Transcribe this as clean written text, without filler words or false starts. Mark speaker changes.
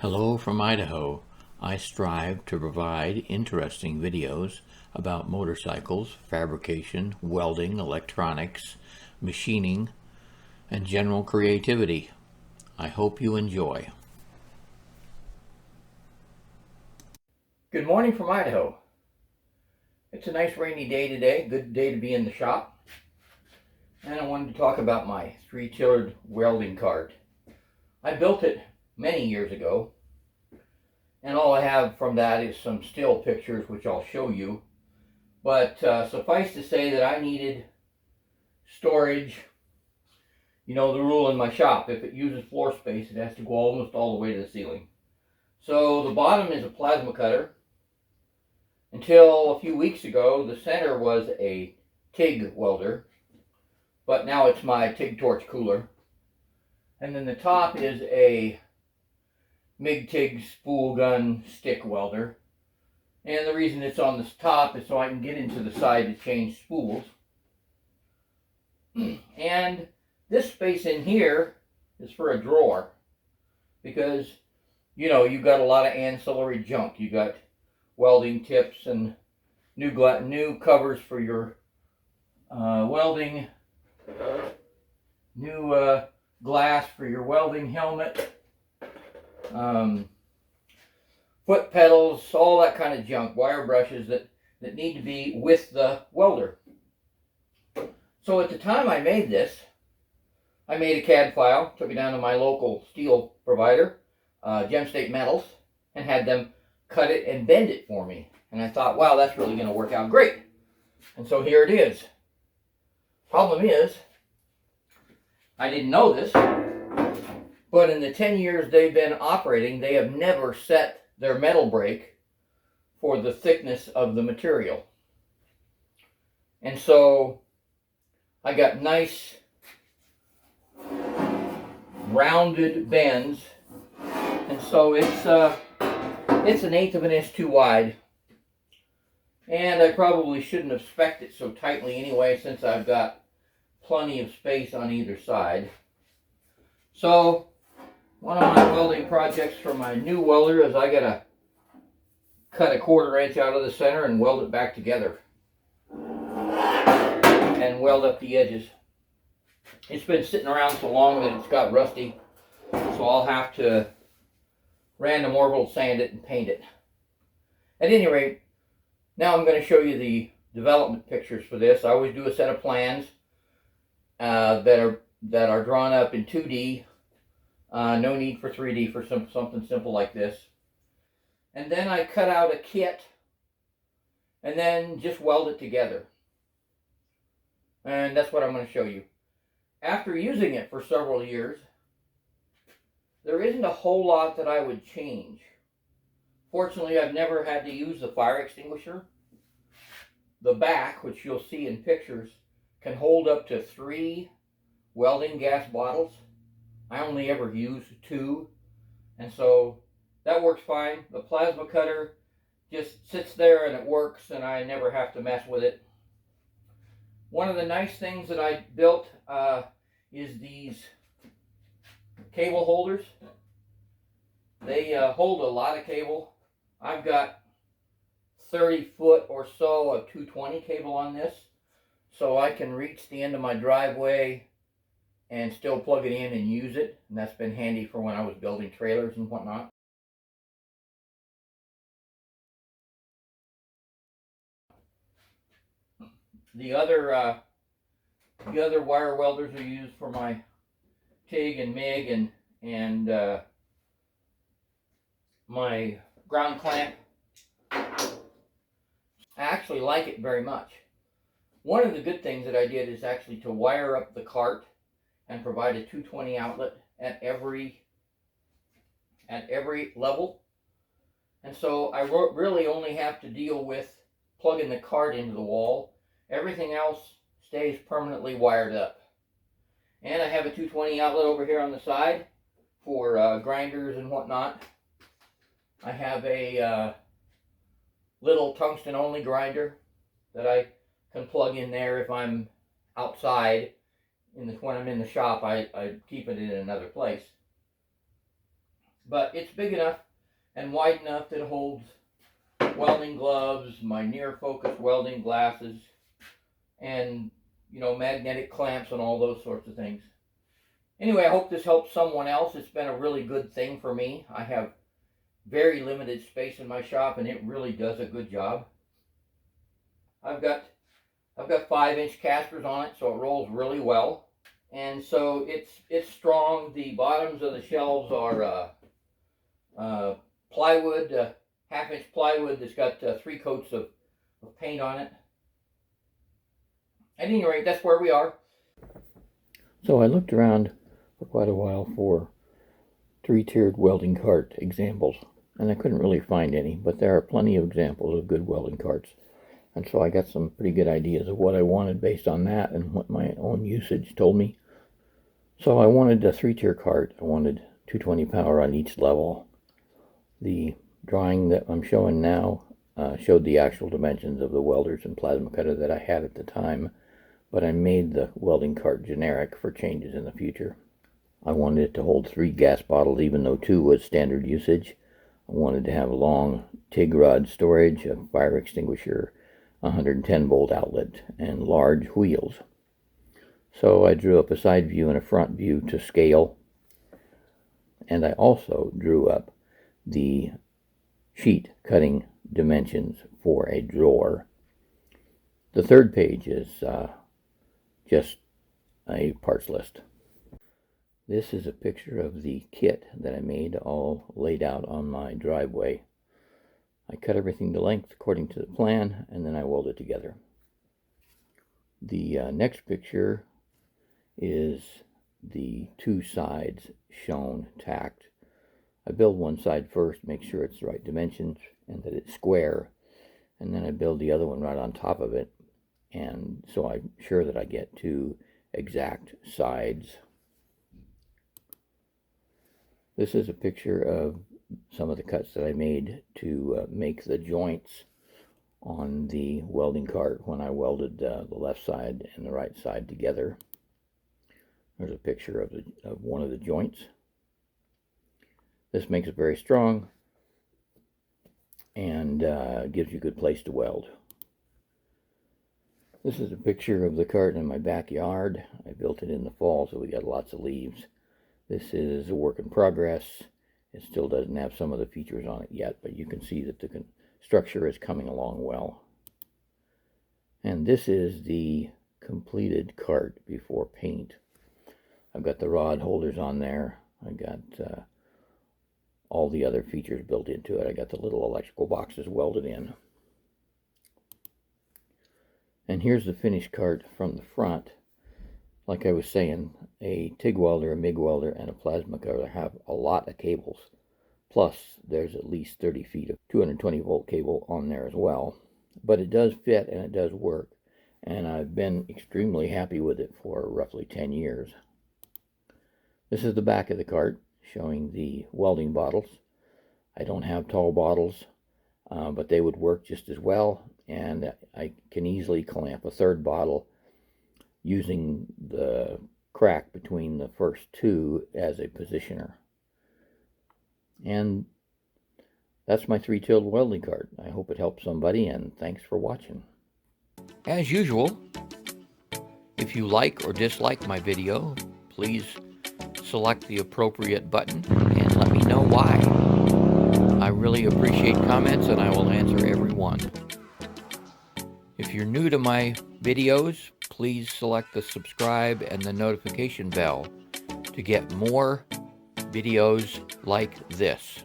Speaker 1: Hello from Idaho. I strive to provide interesting videos about motorcycles, fabrication, welding, electronics, machining, and general creativity. I hope you enjoy. Good morning from Idaho. It's a nice rainy day today, good day to be in the shop. And I wanted to talk about my three-tiered welding cart. I built it many years ago, and all I have from that is some still pictures which I'll show you. But suffice to say that I needed storage. You know the rule in my shop, if it uses floor space, it has to go almost all the way to the ceiling. So the bottom is a plasma cutter. Until a few weeks ago, the center was a TIG welder, but now it's my TIG Torch Cooler. And then the top is a MIG-TIG spool gun stick welder. And the reason it's on the top is so I can get into the side to change spools. And this space in here is for a drawer, because you know you've got a lot of ancillary junk. You got welding tips and new covers for your welding, new glass for your welding helmet, foot pedals, all that kind of junk, wire brushes that need to be with the welder. So at the time I made this, I made a CAD file, took it down to my local steel provider, Gem State Metals, and had them cut it and bend it for me. And I thought, wow, that's really going to work out great. And so here it is. Problem is, I didn't know this, but in the 10 years they've been operating, they have never set their metal brake for the thickness of the material. And so I got nice rounded bends, and so it's an eighth of an inch too wide, and I probably shouldn't have spec'd it so tightly anyway, since I've got plenty of space on either side. So one of my welding projects for my new welder is I gotta cut a 1/4 inch out of the center and weld it back together and weld up the edges. It's been sitting around so long that it's got rusty, so I'll have to random orbital sand it and paint it. At any rate, now I'm going to show you the development pictures for this. I always do a set of plans that are drawn up in 2D. No need for 3D for something simple like this. And then I cut out a kit and then just weld it together. And that's what I'm going to show you. After using it for several years, there isn't a whole lot that I would change. Fortunately, I've never had to use the fire extinguisher. The back, which you'll see in pictures, can hold up to 3 welding gas bottles. I only ever use 2, and so that works fine. The plasma cutter just sits there and it works, and I never have to mess with it. One of the nice things that I built is these cable holders. They hold a lot of cable. I've got 30 foot or so of 220 cable on this, so I can reach the end of my driveway and still plug it in and use it. And that's been handy for when I was building trailers and whatnot. The other wire welders are used for my TIG and MIG and my ground clamp. I actually like it very much. One of the good things that I did is actually to wire up the cart and provide a 220 outlet at every level. And so I really only have to deal with plugging the cart into the wall. Everything else stays permanently wired up. And I have a 220 outlet over here on the side for grinders and whatnot. I have a little tungsten only grinder that I can plug in there if I'm outside. When I'm in the shop, I keep it in another place. but it's big enough and wide enough that it holds welding gloves, my near focus welding glasses, and magnetic clamps and all those sorts of things. Anyway, I hope this helps someone else. It's been a really good thing for me. I have very limited space in my shop, and it really does a good job. I've got 5-inch casters on it, so it rolls really well, and so it's strong. The bottoms of the shelves are plywood, 1/2-inch plywood that's got 3 coats of paint on it. At any rate, that's where we are. So I looked around for quite a while for 3-tiered welding cart examples, and I couldn't really find any, but there are plenty of examples of good welding carts. And so I got some pretty good ideas of what I wanted based on that and what my own usage told me. So I wanted a 3-tier cart. I wanted 220 power on each level. The drawing that I'm showing now showed the actual dimensions of the welders and plasma cutter that I had at the time, but I made the welding cart generic for changes in the future. I wanted it to hold 3 gas bottles, even though 2 was standard usage. I wanted to have long TIG rod storage, a fire extinguisher, 110 volt outlet, and large wheels. So I drew up a side view and a front view to scale, and I also drew up the sheet cutting dimensions for a drawer. The third page is just a parts list. This is a picture of the kit that I made, all laid out on my driveway. I cut everything to length according to the plan, and then I weld it together. The next picture is the 2 sides shown tacked. I build one side first, make sure it's the right dimensions and that it's square, and then I build the other one right on top of it, and so I'm sure that I get 2 exact sides. This is a picture of some of the cuts that I made to make the joints on the welding cart when I welded the left side and the right side together. There's a picture of one of the joints. This makes it very strong and gives you a good place to weld. This is a picture of the cart in my backyard. I built it in the fall, so we got lots of leaves. This is a work in progress. It still doesn't have some of the features on it yet, but you can see that the structure is coming along well. And this is the completed cart before paint. I've got the rod holders on there. I got all the other features built into it. I got the little electrical boxes welded in. And here's the finished cart from the front. Like I was saying, a TIG welder, a MIG welder, and a plasma cutter have a lot of cables. Plus, there's at least 30 feet of 220 volt cable on there as well. But it does fit and it does work. And I've been extremely happy with it for roughly 10 years. This is the back of the cart showing the welding bottles. I don't have tall bottles, but they would work just as well. And I can easily clamp a 3rd bottle using the crack between the first 2 as a positioner. And that's my 3-tiered welding cart. I hope it helps somebody, and thanks for watching. As usual, if you like or dislike my video, please select the appropriate button and let me know why. I really appreciate comments, and I will answer every one. If you're new to my videos, please select the subscribe and the notification bell to get more videos like this.